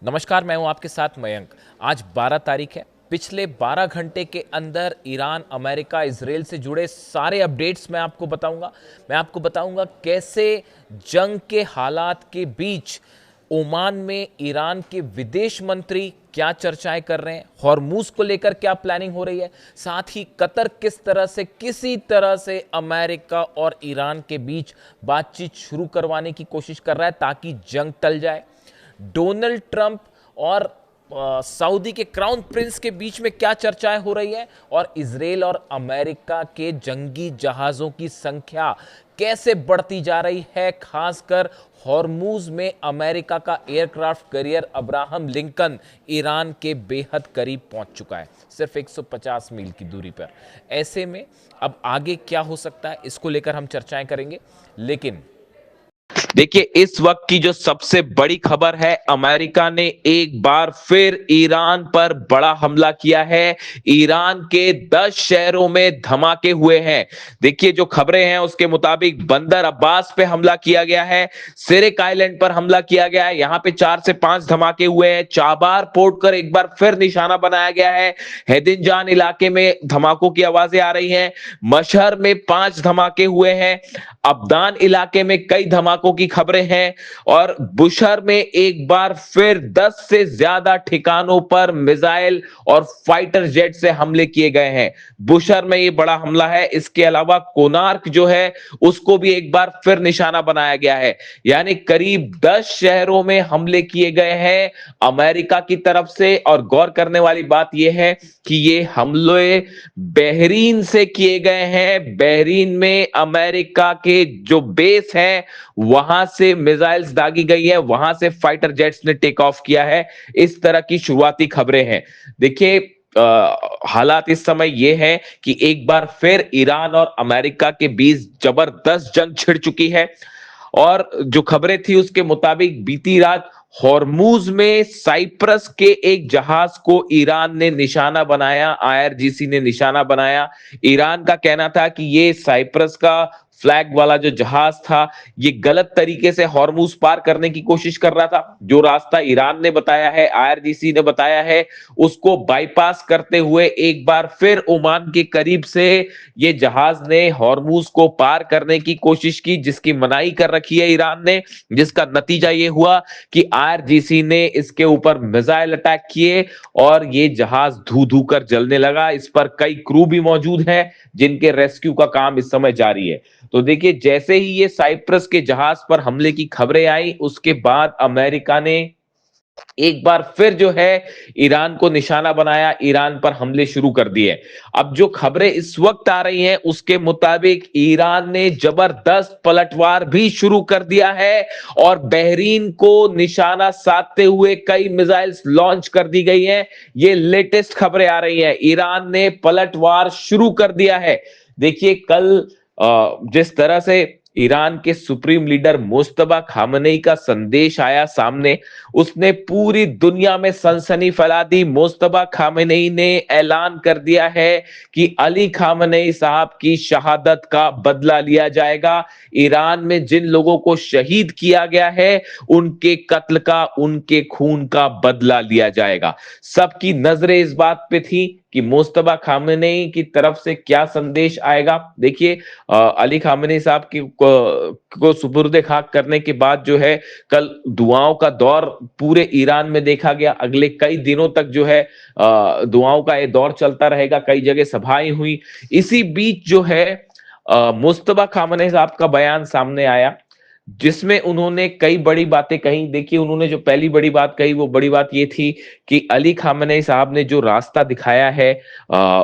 नमस्कार, मैं हूं आपके साथ मयंक। आज 12 तारीख है। पिछले 12 घंटे के अंदर ईरान, अमेरिका, इजराइल से जुड़े सारे अपडेट्स मैं आपको बताऊंगा। कैसे जंग के हालात के बीच ओमान में ईरान के विदेश मंत्री क्या चर्चाएं कर रहे हैं, हॉर्मूज को लेकर क्या प्लानिंग हो रही है, साथ ही कतर किसी तरह से अमेरिका और ईरान के बीच बातचीत शुरू करवाने की कोशिश कर रहा है ताकि जंग टल जाए। डोनाल्ड ट्रंप और सऊदी के क्राउन प्रिंस के बीच में क्या चर्चाएं हो रही है, और इजराइल और अमेरिका के जंगी जहाजों की संख्या कैसे बढ़ती जा रही है। खासकर हॉर्मूज में अमेरिका का aircraft carrier Abraham Lincoln Iran के बेहद करीब पहुंच चुका है, सिर्फ 150 मील की दूरी पर। ऐसे में अब आगे क्या हो सकता है, इसको लेकर हम चर्चाएं करेंगे। लेकिन देखिए, इस वक्त की जो सबसे बड़ी खबर है, अमेरिका ने एक बार फिर ईरान पर बड़ा हमला किया है। ईरान के 10 शहरों में धमाके हुए हैं। देखिए, जो खबरें हैं उसके मुताबिक बंदर अब्बास पे हमला किया गया है, सिरिक आइलैंड पर हमला किया गया है, यहां पे 4 से 5 धमाके हुए हैं। चाबार पोर्ट पर एक बार फिर निशाना बनाया गया है। हैदिंजान इलाके में धमाकों की आवाजें आ रही हैं। मशहर में 5 धमाके हुए हैं। अब्दान इलाके में कई धमाकों की खबरें हैं। और बुशहर में एक बार फिर 10 से ज्यादा ठिकानों पर मिसाइल और फाइटर जेट से हमले किए गए हैं। बुशहर में ये बड़ा हमला है। इसके अलावा कोनार्क जो है उसको भी एक बार फिर निशाना बनाया गया है। यानी करीब 10 शहरों में हमले किए गए हैं अमेरिका की तरफ से। और गौर करने वाली बात यह है कि ये हमले बहरीन से किए गए हैं। बहरीन में अमेरिका के जो बेस है वहां से मिसाइल्स दागी गई है, वहां से फाइटर जेट्स ने टेक ऑफ किया है। इस तरह की शुरुआती खबरें हैं। देखिए, हालात इस समय यह है कि एक बार फिर ईरान और अमेरिका के बीच जबरदस्त जंग छिड़ चुकी है। और जो खबरें थी उसके मुताबिक बीती रात हॉर्मूज में साइप्रस के एक जहाज को ईरान ने निशाना बनाया, आईआरजीसी ने निशाना बनाया। ईरान का कहना था कि ये साइप्रस का फ्लैग वाला जो जहाज था ये गलत तरीके से हॉर्मूज पार करने की कोशिश कर रहा था। जो रास्ता ईरान ने बताया है, आईआरजीसी ने बताया है, उसको बाईपास करते हुए एक बार फिर ओमान के करीब से ये जहाज ने हॉर्मूज को पार करने की कोशिश की, जिसकी मनाही कर रखी है ईरान ने। जिसका नतीजा ये हुआ कि आईआरजीसी ने इसके ऊपर मिसाइल अटैक किए और ये जहाज धू धू कर जलने लगा। इस पर कई क्रू भी मौजूद हैं जिनके रेस्क्यू का काम इस समय जारी है। तो देखिए, जैसे ही ये साइप्रस के जहाज पर हमले की खबरें आई उसके बाद अमेरिका ने एक बार फिर जो है ईरान को निशाना बनाया, ईरान पर हमले शुरू कर दिए। अब जो खबरें इस वक्त आ रही हैं उसके मुताबिक ईरान ने जबरदस्त पलटवार भी शुरू कर दिया है और बहरीन को निशाना साधते हुए कई मिसाइल्स लॉन्च कर दी गई हैं। ये लेटेस्ट खबरें आ रही हैं, ईरान ने पलटवार शुरू कर दिया है। देखिए, कल जिस तरह से ईरान के सुप्रीम लीडर मुस्तफा खामनेई का संदेश आया सामने, उसने पूरी दुनिया में सनसनी फैला दी। मुस्तफा खामनेई ने ऐलान कर दिया है कि अली खामनेई साहब की शहादत का बदला लिया जाएगा। ईरान में जिन लोगों को शहीद किया गया है उनके कत्ल का, उनके खून का बदला लिया जाएगा। सबकी नजरें इस बात पे थी कि मुस्तफा खामनेई की तरफ से क्या संदेश आएगा। देखिए, अली खामनेई साहब की को सुपुर्द खाक करने के बाद जो है कल दुआओं का दौर पूरे ईरान में देखा गया। अगले कई दिनों तक जो है दुआओं का ये दौर चलता रहेगा। कई जगह सभाएं हुई। इसी बीच जो है मुस्तफा खामनेई साहब का बयान सामने आया जिसमें उन्होंने कई बड़ी बातें कही। देखिए, उन्होंने जो पहली बड़ी बात कही वो बड़ी बात ये थी कि अली खामनेई साहब ने जो रास्ता दिखाया है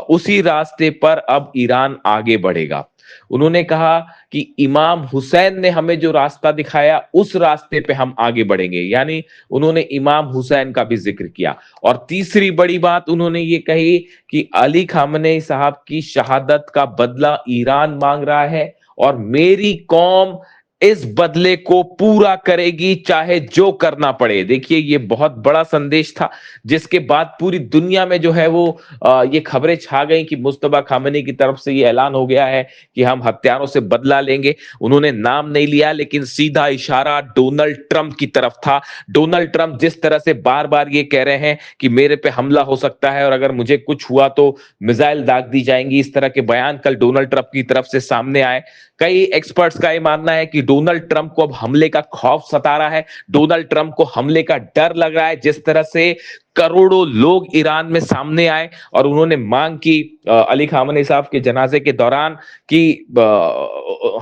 उसी रास्ते पर अब ईरान आगे बढ़ेगा। उन्होंने कहा कि इमाम हुसैन ने हमें जो रास्ता दिखाया उस रास्ते पे हम आगे बढ़ेंगे। यानी उन्होंने इमाम हुसैन का भी जिक्र किया। और तीसरी बड़ी बात उन्होंने ये कही कि अली खामनेई साहब की शहादत का बदला ईरान मांग रहा है और मेरी कौम इस बदले को पूरा करेगी चाहे जो करना पड़े। देखिए ये बहुत बड़ा संदेश था, जिसके बाद पूरी दुनिया में जो है वो ये खबरें छा गई कि मुस्तफा खामेनी की तरफ से ये ऐलान हो गया है कि हम हत्यारों से बदला लेंगे। उन्होंने नाम नहीं लिया, लेकिन सीधा इशारा डोनाल्ड ट्रंप की तरफ था। डोनाल्ड ट्रंप जिस तरह से बार बार ये कह रहे हैं कि मेरे पे हमला हो सकता है और अगर मुझे कुछ हुआ तो मिसाइल दाग दी जाएंगी, इस तरह के बयान कल डोनाल्ड ट्रंप की तरफ से सामने आए। कई एक्सपर्ट्स का यह मानना है कि डोनाल्ड ट्रंप को अब हमले का खौफ सता रहा है, डोनाल्ड ट्रंप को हमले का डर लग रहा है। जिस तरह से करोड़ों लोग ईरान में सामने आए और उन्होंने मांग की अली खामेनी साहब के जनाजे के दौरान कि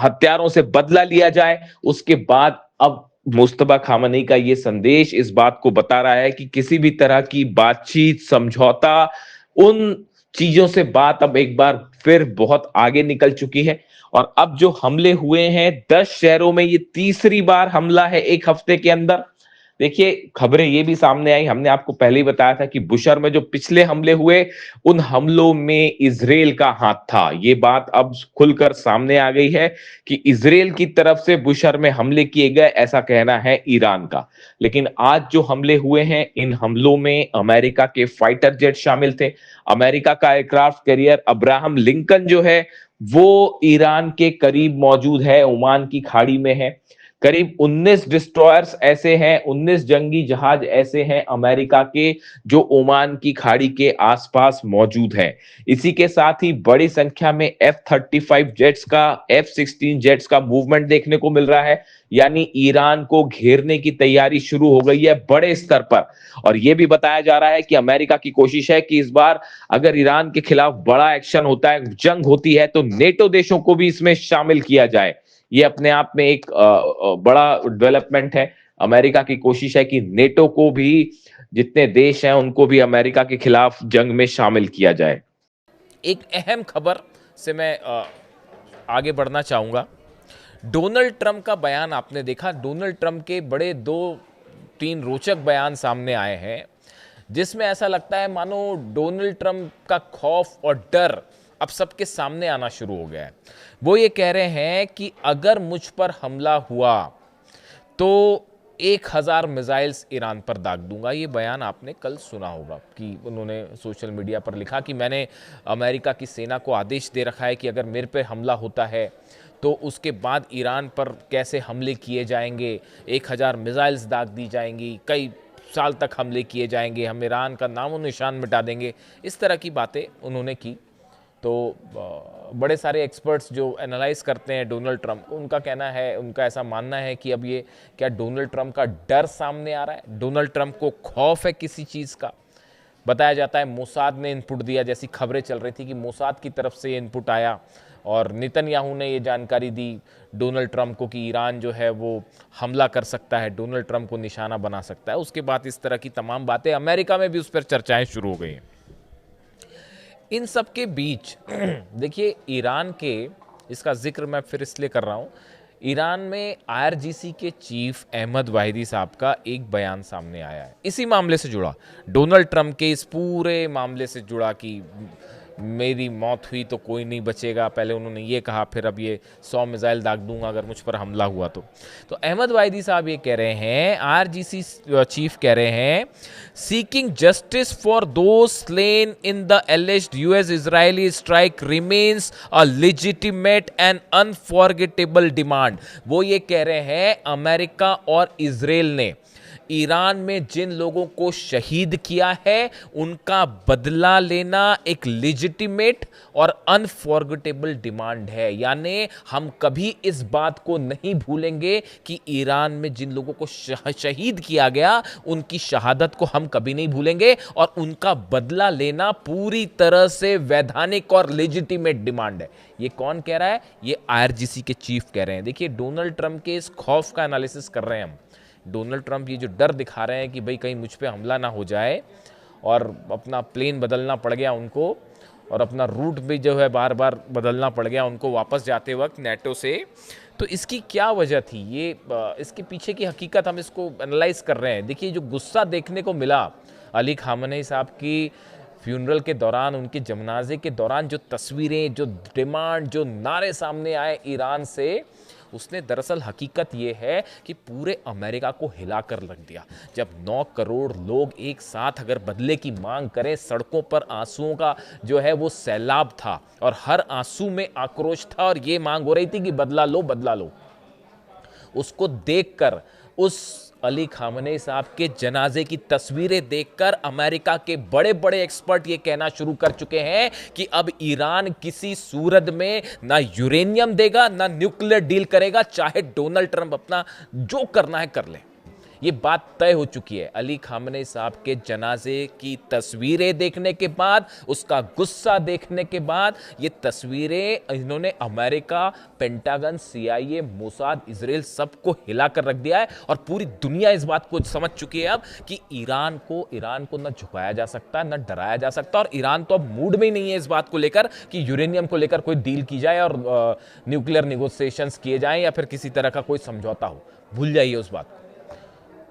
हत्यारों से बदला लिया जाए, उसके बाद अब मुस्तफा खामेनी का ये संदेश इस बात को बता रहा है कि किसी भी तरह की बातचीत, समझौता, उन चीजों से बात अब एक बार फिर बहुत आगे निकल चुकी है। और अब जो हमले हुए हैं 10 शहरों में, ये तीसरी बार हमला है एक हफ्ते के अंदर। देखिए खबरें ये भी सामने आई, हमने आपको पहले ही बताया था कि बुशर में जो पिछले हमले हुए, उन हमलों में इजराइल का हाथ था। ये बात अब खुलकर सामने आ गई है कि इजराइल की तरफ से बुशर में हमले किए गए, ऐसा कहना है ईरान का। लेकिन आज जो हमले हुए हैं, इन हमलों में अमेरिका के फाइटर जेट शामिल थे। अमेरिका का एयरक्राफ्ट कैरियर अब्राहम लिंकन जो है वो ईरान के करीब मौजूद है, ओमान की खाड़ी में है। करीब 19 डिस्ट्रॉयर्स ऐसे हैं, 19 जंगी जहाज ऐसे हैं अमेरिका के, जो ओमान की खाड़ी के आसपास मौजूद हैं। इसी के साथ ही बड़ी संख्या में F-35 जेट्स का, F-16 जेट्स का मूवमेंट देखने को मिल रहा है। यानी ईरान को घेरने की तैयारी शुरू हो गई है बड़े स्तर पर। और यह भी बताया जा रहा है कि अमेरिका की कोशिश है कि इस बार अगर ईरान के खिलाफ बड़ा एक्शन होता है, जंग होती है, तो नेटो देशों को भी इसमें शामिल किया जाए। ये अपने आप में एक बड़ा डेवलपमेंट है। अमेरिका की कोशिश है कि नेटो को भी, जितने देश हैं उनको भी अमेरिका के खिलाफ जंग में शामिल किया जाए। एक अहम खबर से मैं आगे बढ़ना चाहूँगा। डोनाल्ड ट्रंप का बयान आपने देखा। डोनाल्ड ट्रंप के बड़े 2-3 रोचक बयान सामने आए हैं, जिसमें ऐसा लगता है मानो डोनाल्ड ट्रंप का खौफ और डर अब सबके सामने आना शुरू हो गया है। वो ये कह रहे हैं कि अगर मुझ पर हमला हुआ तो 1000 मिसाइल्स ईरान पर दाग दूंगा। ये बयान आपने कल सुना होगा कि उन्होंने सोशल मीडिया पर लिखा कि मैंने अमेरिका की सेना को आदेश दे रखा है कि अगर मेरे पे हमला होता है तो उसके बाद ईरान पर कैसे हमले किए जाएंगे, 1000 मिसाइल्स दाग दी जाएंगी, कई साल तक हमले किए जाएंगे, हम ईरान का नामो निशान मिटा देंगे। इस तरह की बातें उन्होंने की। तो बड़े सारे एक्सपर्ट्स जो एनालाइज करते हैं डोनाल्ड ट्रंप, उनका कहना है, उनका ऐसा मानना है कि अब ये क्या डोनाल्ड ट्रंप का डर सामने आ रहा है, डोनाल्ड ट्रंप को खौफ है किसी चीज़ का। बताया जाता है मोसाद ने इनपुट दिया, जैसी खबरें चल रही थी कि मोसाद की तरफ से इनपुट आया और नेतन्याहू ने ये जानकारी दी डोनाल्ड ट्रंप को कि ईरान जो है वो हमला कर सकता है, डोनाल्ड ट्रंप को निशाना बना सकता है। उसके बाद इस तरह की तमाम बातें अमेरिका में भी उस पर चर्चाएं शुरू हो गई हैं। इन सब के बीच देखिए ईरान के, इसका जिक्र मैं फिर इसलिए कर रहा हूँ, ईरान में IRGC के चीफ अहमद वाहिदी साहब का एक बयान सामने आया है इसी मामले से जुड़ा, डोनाल्ड ट्रंप के इस पूरे मामले से जुड़ा कि मेरी मौत हुई तो कोई नहीं बचेगा। पहले उन्होंने ये कहा, फिर अब ये 100 मिसाइल दाग दूंगा अगर मुझ पर हमला हुआ तो अहमद वाहिदी साहब ये कह रहे हैं, IRGC चीफ कह रहे हैं, seeking justice for those slain in the एलिज्ड US Israeli strike remains a legitimate and unforgettable demand. वो ये कह रहे हैं अमेरिका और इजराइल ने ईरान में जिन लोगों को शहीद किया है उनका बदला लेना एक लेजिटिमेट और अनफॉरगेटेबल डिमांड है। यानी हम कभी इस बात को नहीं भूलेंगे कि ईरान में जिन लोगों को शहीद किया गया उनकी शहादत को हम कभी नहीं भूलेंगे, और उनका बदला लेना पूरी तरह से वैधानिक और लेजिटिमेट डिमांड है। ये कौन कह रहा है? ये IRGC के चीफ कह रहे हैं। देखिए डोनाल्ड ट्रंप के इस खौफ का एनालिसिस कर रहे हैं हम। डोनाल्ड ट्रंप ये जो डर दिखा रहे हैं कि भाई कहीं मुझ पे हमला ना हो जाए, और अपना प्लेन बदलना पड़ गया उनको, और अपना रूट भी जो है बार बार बदलना पड़ गया उनको वापस जाते वक्त नेटो से। तो इसकी क्या वजह थी, ये इसके पीछे की हकीकत हम इसको एनालाइज कर रहे हैं। देखिए जो गुस्सा देखने को मिला अली खामेनी साहब की फ्यूनरल के दौरान, उनके जनाजे के दौरान, जो तस्वीरें, जो डिमांड, जो नारे सामने आए ईरान से, उसने दरअसल हकीकत ये है कि पूरे अमेरिका को हिला कर रख दिया। जब 9 करोड़ लोग एक साथ अगर बदले की मांग करें, सड़कों पर आंसुओं का जो है वो सैलाब था और हर आंसू में आक्रोश था और ये मांग हो रही थी कि बदला लो बदला लो। उसको देखकर, उस अली खामनेई साहब के जनाजे की तस्वीरें देखकर अमेरिका के बड़े बड़े एक्सपर्ट ये कहना शुरू कर चुके हैं कि अब ईरान किसी सूरत में ना यूरेनियम देगा ना न्यूक्लियर डील करेगा, चाहे डोनाल्ड ट्रंप अपना जो करना है कर ले। ये बात तय हो चुकी है। अली खामनेई साहब के जनाजे की तस्वीरें देखने के बाद, उसका गुस्सा देखने के बाद, ये तस्वीरें इन्होंने America, pentagon, CIA, Mossad, Israel सबको हिला कर रख दिया है और पूरी दुनिया इस बात को समझ चुकी है अब कि ईरान को न झुकाया जा सकता, न डराया जा सकता। और ईरान तो अब मूड में ही नहीं है इस बात को लेकर कि यूरेनियम को लेकर कोई डील की जाए और न्यूक्लियर निगोशिएशंस किए जाएं या फिर किसी तरह का कोई समझौता हो। भूल जाइए उस बात को।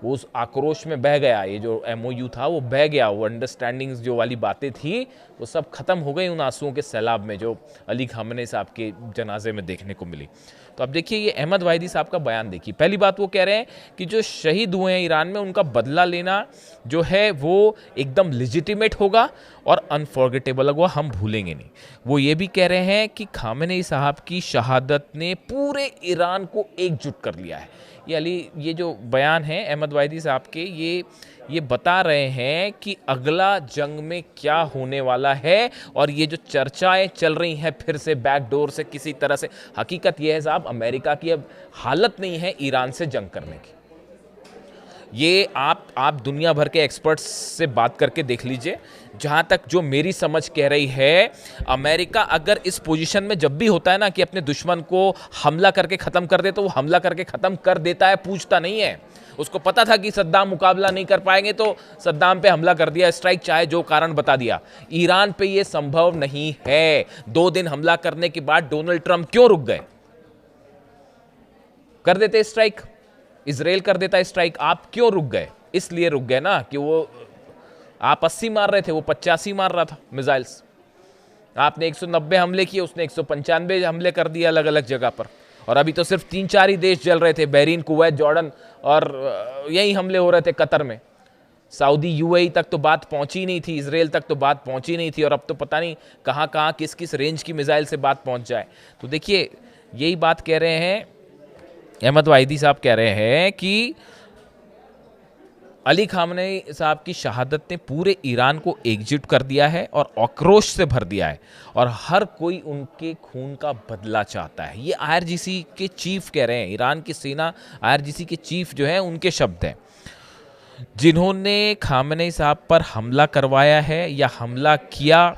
वो उस आक्रोश में बह गया, ये जो MOU था वो बह गया, वो अंडरस्टैंडिंग्स जो वाली बातें थी वो सब खत्म हो गई उन आंसुओं के सैलाब में जो अली खामनेई साहब के जनाजे में देखने को मिली। तो अब देखिए ये अहमद वाहिदी साहब का बयान देखिए। पहली बात वो कह रहे हैं कि जो शहीद हुए हैं ईरान में, उनका बदला लेना जो है वो एकदम लेजिटिमेट होगा और अनफॉरगेटेबल होगा, हम भूलेंगे नहीं। वो ये भी कह रहे हैं कि खामनेई साहब की शहादत ने पूरे ईरान को एकजुट कर लिया है। ये जो बयान है अहमद वाहिदी साहब के, ये बता रहे हैं कि अगला जंग में क्या होने वाला है। और ये जो चर्चाएं चल रही हैं फिर से बैकडोर से किसी तरह से, हकीकत ये है साहब, अमेरिका की अब हालत नहीं है ईरान से जंग करने की। ये आप दुनिया भर के एक्सपर्ट्स से बात करके देख लीजिए। जहाँ तक जो मेरी समझ कह रही है, अमेरिका अगर इस पोजीशन में जब भी होता है ना कि अपने दुश्मन को हमला करके ख़त्म कर दे, तो वो हमला करके ख़त्म कर देता है, पूछता नहीं है। उसको पता था कि सद्दाम मुकाबला नहीं कर पाएंगे तो सद्दाम पे हमला कर दिया, स्ट्राइक, चाहे जो कारण बता दिया। ईरान पे ये संभव नहीं है। 2 दिन हमला करने के बाद डोनाल्ड ट्रंप क्यों रुक गए? कर देते स्ट्राइक, इजराइल कर देता स्ट्राइक, आप क्यों रुक गए? इसलिए रुक गए ना कि वो आप 80 मार रहे थे, वो 85 मार रहा था मिसाइल्स। आपने 190 हमले किए, उसने 195 हमले कर दिए अलग अलग जगह पर। और अभी तो सिर्फ 3-4 ही देश जल रहे थे, बहरीन, कुवैत, जॉर्डन, और यही हमले हो रहे थे कतर में। सऊदी, UAE तक तो बात पहुंची नहीं थी, इजराइल तक तो बात पहुंची नहीं थी, और अब तो पता नहीं कहाँ कहाँ किस किस रेंज की मिसाइल से बात पहुंच जाए। तो देखिए यही बात कह रहे हैं अहमद वाहिदी साहब, कह रहे हैं कि अली खामनेई साहब की शहादत ने पूरे ईरान को एकजुट कर दिया है और आक्रोश से भर दिया है, और हर कोई उनके खून का बदला चाहता है। ये IRGC के चीफ कह रहे हैं, ईरान की सेना IRGC के चीफ जो है उनके शब्द हैं, जिन्होंने खामनेई साहब पर हमला करवाया है या हमला किया,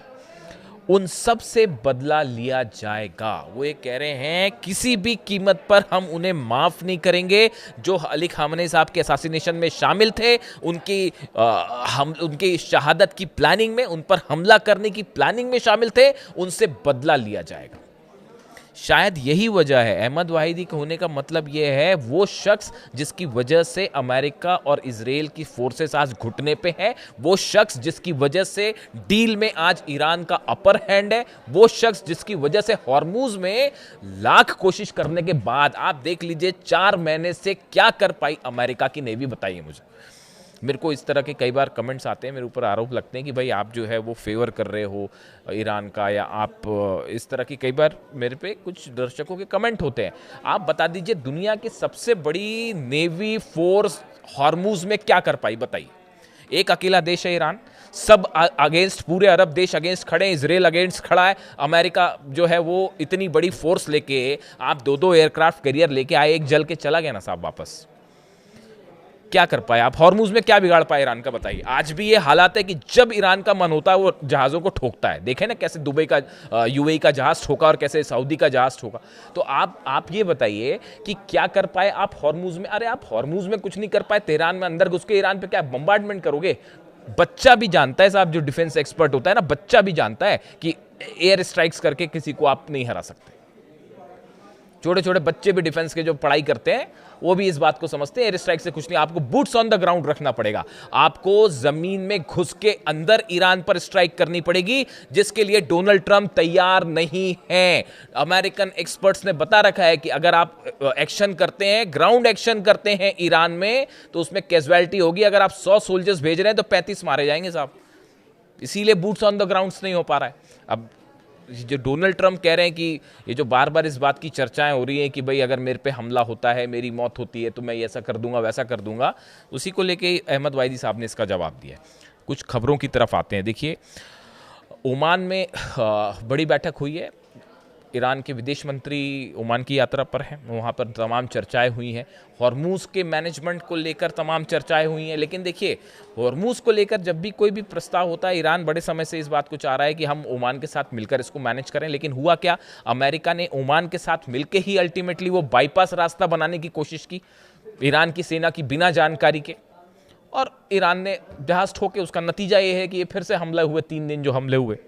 उन सब से बदला लिया जाएगा। वो ये कह रहे हैं किसी भी कीमत पर हम उन्हें माफ नहीं करेंगे। जो अली खामनेई साहब के असैसिनेशन में शामिल थे, उनकी शहादत की प्लानिंग में, उन पर हमला करने की प्लानिंग में शामिल थे, उनसे बदला लिया जाएगा। शायद यही वजह है, अहमद वाहिदी के होने का मतलब यह है, वो शख्स जिसकी वजह से अमेरिका और इजराइल की फोर्सेस आज घुटने पे है, वो शख्स जिसकी वजह से डील में आज ईरान का अपर हैंड है, वो शख्स जिसकी वजह से हॉर्मुज में लाख कोशिश करने के बाद आप देख लीजिए 4 महीने से क्या कर पाई अमेरिका की नेवी, बताइए मुझे। मेरे को इस तरह के कई बार कमेंट्स आते हैं, मेरे ऊपर आरोप लगते हैं कि भाई आप जो है वो फेवर कर रहे हो ईरान का, या आप इस तरह की कई बार मेरे पे कुछ दर्शकों के कमेंट होते हैं। आप बता दीजिए दुनिया की सबसे बड़ी नेवी फोर्स हॉर्मुज में क्या कर पाई, बताइए। एक अकेला देश है ईरान, सब अगेंस्ट, पूरे अरब देश अगेंस्ट खड़े हैं, इजराइल अगेंस्ट खड़ा है, अमेरिका जो है वो इतनी बड़ी फोर्स लेके, आप 2-2 एयरक्राफ्ट कैरियर लेके आए, एक जल के चला गया ना साहब वापस। क्या कर पाए आप? हॉर्मुज में क्या बिगाड़ पाए ईरान का, बताइए। आज भी ये हालात है कि जब ईरान का मन होता है वो जहाज़ों को ठोकता है। देखें ना कैसे दुबई का UAE का जहाज़ ठोका और कैसे सऊदी का जहाज़ ठोका। तो आप ये बताइए कि क्या कर पाए आप हॉर्मुज में? अरे आप हॉर्मुज में कुछ नहीं कर पाए, तेहरान में अंदर घुस के ईरान पे क्या बम्बार्डमेंट करोगे? बच्चा भी जानता है साहब, जो डिफेंस एक्सपर्ट होता है ना, बच्चा भी जानता है कि एयर स्ट्राइक्स करके किसी को आप नहीं हरा सकते। छोटे छोटे बच्चे भी डिफेंस के जो पढ़ाई करते हैं वो भी इस बात को समझते हैं एयर स्ट्राइक से कुछ नहीं, आपको बूट्स ऑन द ग्राउंड रखना पड़ेगा, आपको जमीन में घुस के अंदर ईरान पर स्ट्राइक करनी पड़ेगी, जिसके लिए डोनाल्ड ट्रंप तैयार नहीं है। अमेरिकन एक्सपर्ट्स ने बता रखा है कि अगर आप एक्शन करते हैं, ग्राउंड एक्शन करते हैं ईरान में, तो उसमें कैजुअलिटी होगी। अगर आप 100 सोल्जर्स भेज रहे हैं तो 35 मारे जाएंगे साहब। इसीलिए बूट्स ऑन द ग्राउंड्स नहीं हो पा रहा है। अब जो डोनाल्ड ट्रंप कह रहे हैं कि ये जो बार बार इस बात की चर्चाएं हो रही हैं कि भाई अगर मेरे पे हमला होता है, मेरी मौत होती है, तो मैं ऐसा कर दूंगा वैसा कर दूंगा, उसी को लेके अहमद वाहिदी साहब ने इसका जवाब दिया है। कुछ खबरों की तरफ आते हैं। देखिए, ओमान में बड़ी बैठक हुई है, ईरान के विदेश मंत्री ओमान की यात्रा पर हैं, वहाँ पर तमाम चर्चाएं हुई हैं, हॉर्मूज़ के मैनेजमेंट को लेकर तमाम चर्चाएं हुई हैं। लेकिन देखिए, हॉर्मूज़ को लेकर जब भी कोई भी प्रस्ताव होता है, ईरान बड़े समय से इस बात को चाह रहा है कि हम ओमान के साथ मिलकर इसको मैनेज करें। लेकिन हुआ क्या, अमेरिका ने ओमान के साथ मिलकर ही अल्टीमेटली वो बाईपास रास्ता बनाने की कोशिश की ईरान की सेना की बिना जानकारी के, और ईरान ने जहाज ठोके। उसका नतीजा ये है कि ये फिर से हमले हुए, 3 दिन जो हमले हुए।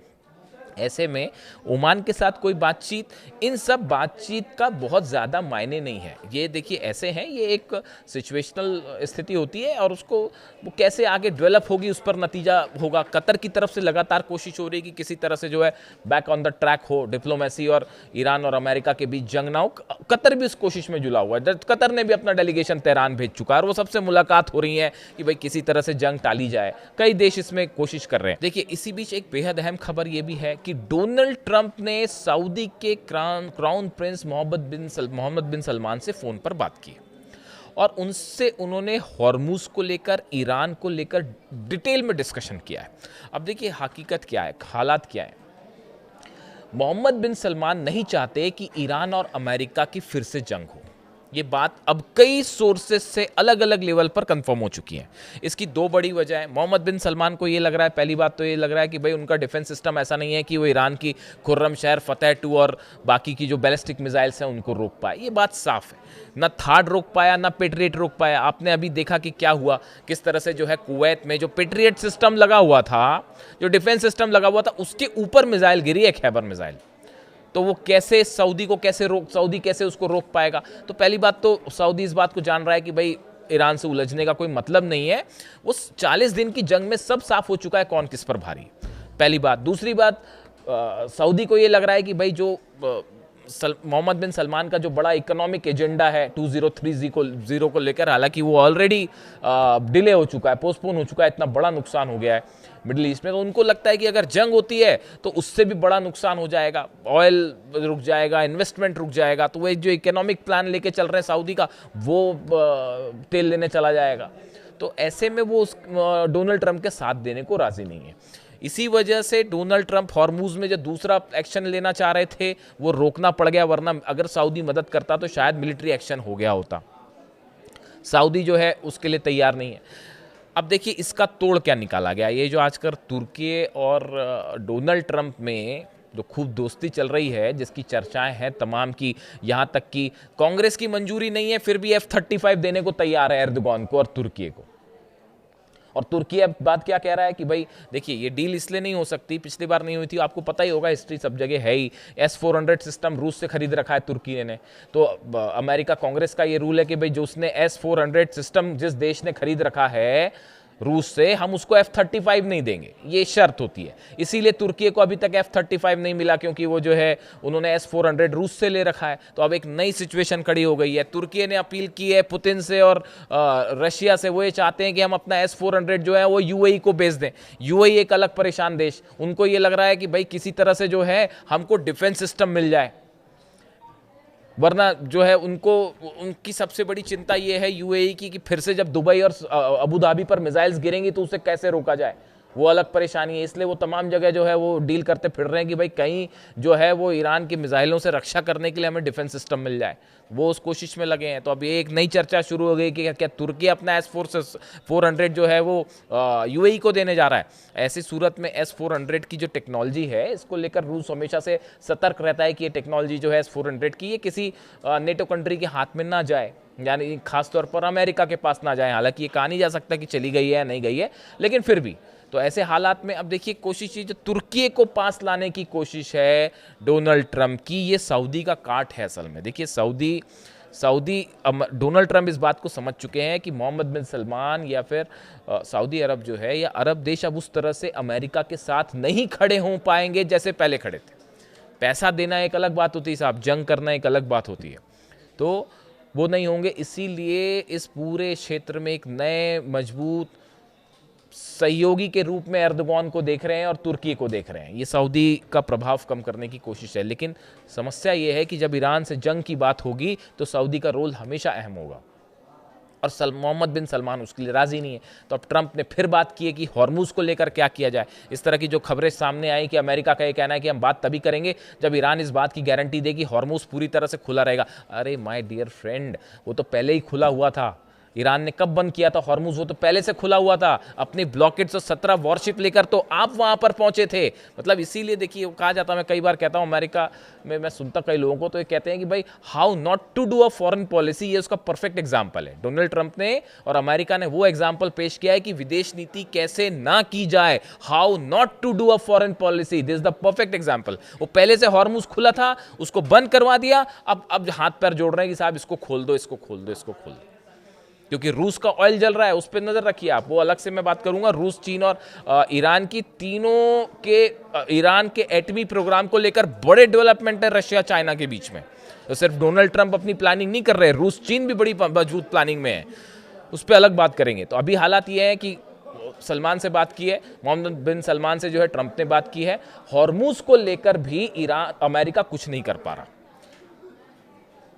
ऐसे में ओमान के साथ कोई बातचीत, इन सब बातचीत का बहुत ज़्यादा मायने नहीं है। ये देखिए ऐसे हैं, ये एक सिचुएशनल स्थिति होती है और उसको वो कैसे आगे डेवलप होगी उस पर नतीजा होगा। कतर की तरफ से लगातार कोशिश हो रही है कि किसी तरह से जो है बैक ऑन द ट्रैक हो डिप्लोमेसी, और ईरान और अमेरिका के बीच जंग ना हो। कतर भी उस कोशिश में जुला हुआ है। कतर ने भी अपना डेलीगेशन तेहरान भेज चुका है और वो सबसे मुलाकात हो रही है कि भाई किसी तरह से जंग टाली जाए। कई देश इसमें कोशिश कर रहे हैं। देखिए, इसी बीच एक बेहद अहम खबर ये भी है कि डोनाल्ड ट्रंप ने सऊदी के क्राउन प्रिंस मोहम्मद बिन सलमान से फोन पर बात की और उनसे उन्होंने हॉर्मूज को लेकर, ईरान को लेकर डिटेल में डिस्कशन किया है। अब देखिए हकीकत क्या है, हालात क्या है। मोहम्मद बिन सलमान नहीं चाहते कि ईरान और अमेरिका की फिर से जंग हो। ये बात अब कई सोर्सेस से अलग अलग लेवल पर कंफर्म हो चुकी है। इसकी 2 बड़ी वजह है। मोहम्मद बिन सलमान को ये लग रहा है, पहली बात तो ये लग रहा है कि भाई उनका डिफेंस सिस्टम ऐसा नहीं है कि वो ईरान की खुर्रम शहर, फतेह 2 और बाकी की जो बैलिस्टिक मिसाइल्स हैं उनको रोक पाए। ये बात साफ है। ना थार्ड रोक पाया, ना पेट्रियट रोक पाया। आपने अभी देखा कि क्या हुआ, किस तरह से जो है कुवैत में जो पेट्रियट सिस्टम लगा हुआ था, जो डिफेंस सिस्टम लगा हुआ था, उसके ऊपर मिसाइल गिरी है, खैबर मिसाइल। तो वो कैसे सऊदी कैसे उसको रोक पाएगा। तो पहली बात तो सऊदी इस बात को जान रहा है कि भाई ईरान से उलझने का कोई मतलब नहीं है। वो 40 दिन की जंग में सब साफ हो चुका है कौन किस पर भारी, पहली बात। दूसरी बात, सऊदी को ये लग रहा है कि भाई जो मोहम्मद बिन सलमान का जो बड़ा इकोनॉमिक एजेंडा है 2030 को लेकर, हालांकि वो ऑलरेडी डिले हो चुका है, पोस्टपोन हो चुका है, इतना बड़ा नुकसान हो गया है मिडिल ईस्ट में। तो उनको लगता है कि अगर जंग होती है तो उससे भी बड़ा नुकसान हो जाएगा, ऑयल रुक जाएगा, इन्वेस्टमेंट रुक जाएगा। तो वो एक जो इकोनॉमिक प्लान लेके चल रहे हैं सऊदी का, वो तेल लेने चला जाएगा। तो ऐसे में वो डोनाल्ड ट्रंप के साथ देने को राजी नहीं है। इसी वजह से डोनाल्ड ट्रंप हॉर्मूज में जो दूसरा एक्शन लेना चाह रहे थे वो रोकना पड़ गया, वरना अगर सऊदी मदद करता तो शायद मिलिट्री एक्शन हो गया होता। सऊदी जो है उसके लिए तैयार नहीं है। अब देखिए इसका तोड़ क्या निकाला गया। ये जो आजकल तुर्की और डोनाल्ड ट्रंप में जो खूब दोस्ती चल रही है, जिसकी चर्चाएं हैं तमाम की, यहाँ तक कि कांग्रेस की मंजूरी नहीं है फिर भी F-35 देने को तैयार है एर्दोगान को और तुर्की को। और तुर्की अब बात क्या कह रहा है कि भाई देखिए ये डील इसलिए नहीं हो सकती, पिछली बार नहीं हुई थी, आपको पता ही होगा, हिस्ट्री सब जगह है ही। S-400 सिस्टम रूस से खरीद रखा है तुर्की ने। तो अमेरिका कांग्रेस का ये रूल है कि भाई जो उसने S-400 सिस्टम जिस देश ने खरीद रखा है रूस से, हम उसको F-35 नहीं देंगे, ये शर्त होती है। इसीलिए तुर्की को अभी तक F-35 नहीं मिला, क्योंकि वो जो है उन्होंने S-400 रूस से ले रखा है। तो अब एक नई सिचुएशन खड़ी हो गई है। तुर्की ने अपील की है पुतिन से और रशिया से, वो ये चाहते हैं कि हम अपना S-400 जो है वो UAE को बेच दें। UAE एक अलग परेशान देश, उनको ये लग रहा है कि भाई किसी तरह से जो है हमको डिफेंस सिस्टम मिल जाए, वरना जो है उनकी सबसे बड़ी चिंता ये है UAE की कि फिर से जब दुबई और अबू धाबी पर मिसाइल्स गिरेंगी तो उसे कैसे रोका जाए, वो अलग परेशानी है। इसलिए वो तमाम जगह जो है वो डील करते फिर रहे हैं कि भाई कहीं जो है वो ईरान की मिसाइलों से रक्षा करने के लिए हमें डिफेंस सिस्टम मिल जाए, वो उस कोशिश में लगे हैं। तो अब ये एक नई चर्चा शुरू हो गई कि क्या तुर्की अपना S-400 जो है वो UAE को देने जा रहा है। ऐसी सूरत में S-400 की जो टेक्नोलॉजी है, इसको लेकर रूस हमेशा से सतर्क रहता है कि ये टेक्नोलॉजी जो है S-400 की, ये किसी नेटो कंट्री के हाथ में ना जाए, यानी खासतौर पर अमेरिका के पास ना जाए। हालांकि ये कहा नहीं जा सकता कि चली गई है या नहीं गई है, लेकिन फिर भी तो ऐसे हालात में अब देखिए कोशिश जो तुर्की को पास लाने की कोशिश है डोनाल्ड ट्रंप की, ये सऊदी का काट है असल में। देखिए सऊदी डोनाल्ड ट्रंप इस बात को समझ चुके हैं कि मोहम्मद बिन सलमान या फिर सऊदी अरब जो है या अरब देश अब उस तरह से अमेरिका के साथ नहीं खड़े हो पाएंगे जैसे पहले खड़े थे। पैसा देना एक अलग बात होती है साहब, जंग करना एक अलग बात होती है, तो वो नहीं होंगे। इसीलिए इस पूरे क्षेत्र में एक नए मजबूत सहयोगी के रूप में एर्दोगान को देख रहे हैं और तुर्की को देख रहे हैं। ये सऊदी का प्रभाव कम करने की कोशिश है, लेकिन समस्या ये है कि जब ईरान से जंग की बात होगी तो सऊदी का रोल हमेशा अहम होगा और मोहम्मद बिन सलमान उसके लिए राजी नहीं है। तो अब ट्रंप ने फिर बात की है कि हॉर्मुज को लेकर क्या किया जाए। इस तरह की जो खबरें सामने आई कि अमेरिका का ये कहना है कि हम बात तभी करेंगे जब ईरान इस बात की गारंटी दे कि हॉर्मुज पूरी तरह से खुला रहेगा। अरे माय डियर फ्रेंड, वो तो पहले ही खुला हुआ था। ईरान ने कब बंद किया था हॉर्मुज? वो तो पहले से खुला हुआ था। अपनी ब्लॉकेट्स और 17 वॉरशिप लेकर तो आप वहां पर पहुंचे थे। मतलब इसीलिए देखिए, कहा जाता, मैं कई बार कहता हूं अमेरिका में, मैं सुनता कई लोगों को, तो ये कहते हैं कि भाई how not to do a foreign policy, ये उसका परफेक्ट एग्जाम्पल है। डोनाल्ड ट्रंप ने और अमेरिका ने वो एग्जाम्पल पेश किया है कि विदेश नीति कैसे ना की जाए, how not to do a foreign policy, this is the perfect example. वो पहले से हॉर्मुज खुला था, उसको बंद करवा दिया, अब हाथ पैर जोड़ रहे हैं कि साहब इसको खोल दो, इसको खोल दो, इसको खोल दो, क्योंकि रूस का ऑयल जल रहा है, उस पर नजर रखिए आप। वो अलग से मैं बात करूंगा, रूस, चीन और ईरान की, तीनों के ईरान के एटमी प्रोग्राम को लेकर बड़े डेवलपमेंट है रशिया चाइना के बीच में। तो सिर्फ डोनाल्ड ट्रंप अपनी प्लानिंग नहीं कर रहे, रूस चीन भी बड़ी मजबूत प्लानिंग में है, उस पर अलग बात करेंगे। तो अभी हालात ये है कि सलमान से बात की है, मोहम्मद बिन सलमान से जो है ट्रंप ने बात की है। हॉर्मुज को लेकर भी अमेरिका कुछ नहीं कर पा रहा।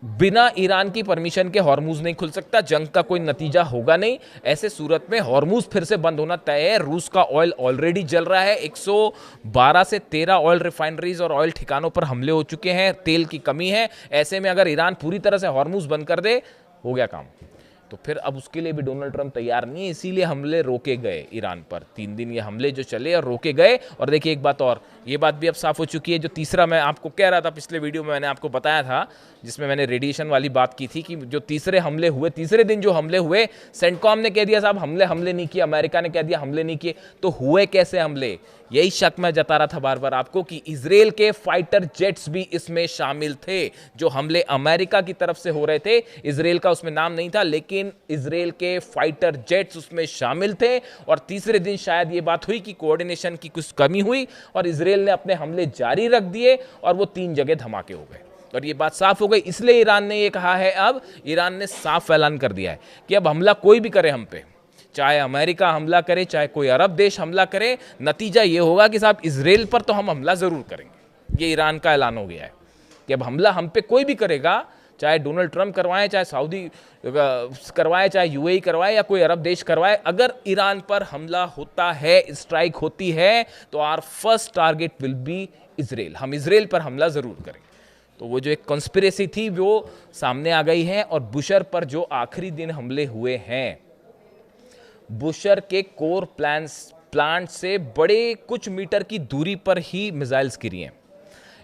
बिना ईरान की परमिशन के हॉर्मुज नहीं खुल सकता, जंग का कोई नतीजा होगा नहीं। ऐसे सूरत में हॉर्मुज फिर से बंद होना तय है। रूस का ऑयल ऑलरेडी जल रहा है, 112 से 13 ऑयल रिफाइनरीज और ऑयल ठिकानों पर हमले हो चुके हैं, तेल की कमी है। ऐसे में अगर ईरान पूरी तरह से हॉर्मुज बंद कर दे, हो गया काम। तो फिर अब उसके लिए भी डोनाल्ड ट्रंप तैयार नहीं है, इसीलिए हमले रोके गए ईरान पर। 3 दिन ये हमले जो चले और रोके गए। और देखिए एक बात और, ये बात भी अब साफ हो चुकी है, जो तीसरा मैं आपको कह रहा था पिछले वीडियो में, मैंने आपको बताया था, जिसमें मैंने रेडिएशन वाली बात की थी, कि जो तीसरे हमले हुए, तीसरे दिन जो हमले हुए, सेंटकॉम ने कह दिया साहब हमले नहीं किए, अमेरिका ने कह दिया हमले नहीं किए। तो हुए कैसे हमले? यही शक मैं जता रहा था बार बार आपको कि इजराइल के फाइटर जेट्स भी इसमें शामिल थे। जो हमले अमेरिका की तरफ से हो रहे थे, इजराइल का उसमें नाम नहीं था, लेकिन इजराइल के फाइटर जेट्स उसमें शामिल थे। और तीसरे दिन शायद ये बात हुई कि कोऑर्डिनेशन की कुछ कमी हुई और इजराइल ने अपने हमले जारी रख दिए और वो 3 जगह धमाके हो गए। और ये बात साफ हो गई, इसलिए ईरान ने ये कहा है, अब ईरान ने साफ ऐलान कर दिया है कि अब हमला कोई भी करे हम पे, चाहे अमेरिका हमला करे, चाहे कोई अरब देश हमला करे, नतीजा ये होगा कि साहब इजराइल पर तो हम हमला जरूर करेंगे। ये ईरान का ऐलान हो गया है कि अब हमला हम पे कोई भी करेगा, चाहे डोनाल्ड ट्रंप करवाए, चाहे सऊदी करवाए, चाहे यूएई करवाए या कोई अरब देश करवाए, अगर ईरान पर हमला होता है, स्ट्राइक होती है, तो our first target will be Israel. हम इजराइल पर हमला जरूर करेंगे। तो वो जो एक कॉन्स्पिरेसी थी वो सामने आ गई है। और बुशर पर जो आखिरी दिन हमले हुए हैं, बुशर के कोर प्लांट से बड़े कुछ मीटर की दूरी पर ही मिसाइल्स गिरी हैं।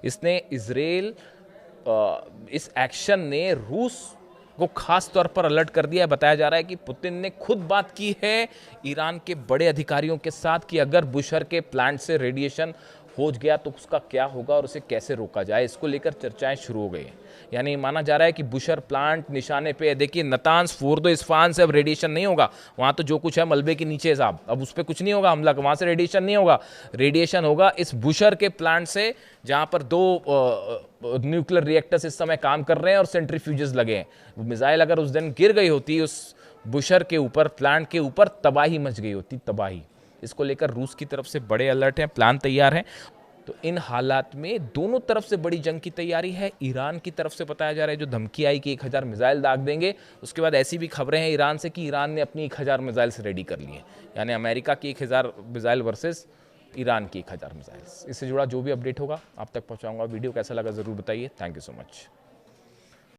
इसने इजराइल, इस एक्शन ने रूस को खास तौर पर अलर्ट कर दिया है। बताया जा रहा है कि पुतिन ने खुद बात की है ईरान के बड़े अधिकारियों के साथ कि अगर बुशर के प्लांट से रेडिएशन हो गया तो उसका क्या होगा और उसे कैसे रोका जाए। इसको लेकर चर्चाएं शुरू हो गई हैं। यानी माना जा रहा है कि बुशर प्लांट निशाने पे, देखिए नतांज, फोर्दो, इस्फहान से अब रेडिएशन नहीं होगा। वहाँ तो जो कुछ है मलबे के नीचे साहब, अब उस पर कुछ नहीं होगा हमला, वहाँ से रेडिएशन नहीं होगा। रेडिएशन होगा इस बुशर के प्लांट से, जहाँ पर 2 न्यूक्लियर रिएक्टर्स इस समय काम कर रहे हैं और सेंट्रीफ्यूजेस लगे हैं। वो मिसाइल अगर उस दिन गिर गई होती उस बुशर के ऊपर, प्लांट के ऊपर, तबाही मच गई होती, तबाही। इसको लेकर रूस की तरफ से बड़े अलर्ट हैं, प्लान तैयार हैं। तो इन हालात में दोनों तरफ से बड़ी जंग की तैयारी है। ईरान की तरफ से बताया जा रहा है, जो धमकी आई कि 1000 मिसाइल दाग देंगे, उसके बाद ऐसी भी खबरें हैं ईरान से कि ईरान ने अपनी 1000 मिसाइल्स रेडी कर ली हैं। यानी अमेरिका की 1000 मिसाइल वर्सेस ईरान की 1000 मिसाइल्स। इससे जुड़ा जो भी अपडेट होगा आप तक पहुंचाऊंगा। वीडियो कैसा लगा ज़रूर बताइए। Thank you so much.